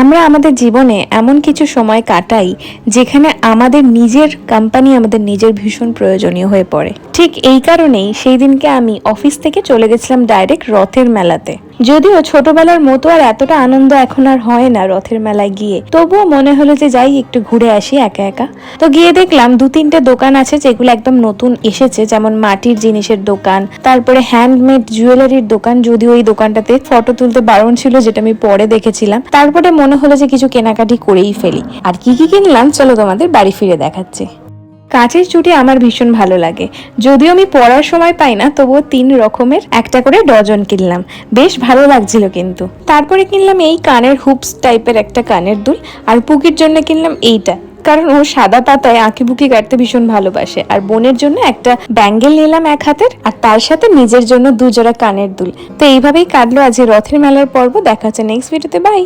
আমরা আমাদের জীবনে এমন কিছু সময় কাটাই যেখানে আমাদের নিজের কোম্পানি আমাদের নিজের ভীষণ প্রয়োজনীয় হয়ে পড়ে। ঠিক এই কারণেই সেই দিনকে আমি অফিস থেকে চলে গেছিলাম ডাইরেক্ট রথের মেলাতে। যদিও ছোটবেলার মতো আর এতটা আনন্দ এখন আর হয় না রথের মেলায় গিয়ে, তবুও মনে হলো যে যাই একটু ঘুরে আসি একা একা। তো গিয়ে দেখলাম 2-3টে দোকান আছে যেগুলো একদম নতুন এসেছে, যেমন মাটির জিনিসের দোকান, তারপরে হ্যান্ডমেড জুয়েলারির দোকান। যদিও ওই দোকানটাতে ফটো তুলতে বারণ ছিল, যেটা আমি পরে দেখেছিলাম। তারপরে মনে হলো যে কিছু কেনাকাটি করেই ফেলি। আর কি কি কিনলাম চলো তোমাদের বাড়ি ফিরে দেখাচ্ছি। কাঁচের চুড়ি আমার ভীষণ ভালো লাগে, যদিও আমি পরার সময় পাই না, তবুও 3 রকমের একটা করে ডজন কিনলাম, বেশ ভালো লাগছিল কিন্তু। তারপরে কিনলাম এই কানের হুপস টাইপের একটা কানের দুল, আর পুকির জন্য কিনলাম এইটা, কারণ ও সাদা পাতায় আঁকি বুকি কাটতে ভীষণ ভালোবাসে। আর বোনের জন্য একটা ব্যাঙ্গেল নিলাম 1 হাতের, আর তার সাথে নিজের জন্য 2 জোড়া কানের দুল। তো এইভাবেই কাটলো আজ রথের মেলার পর্ব। দেখা হচ্ছে নেক্সট ভিডিওতে, বাই।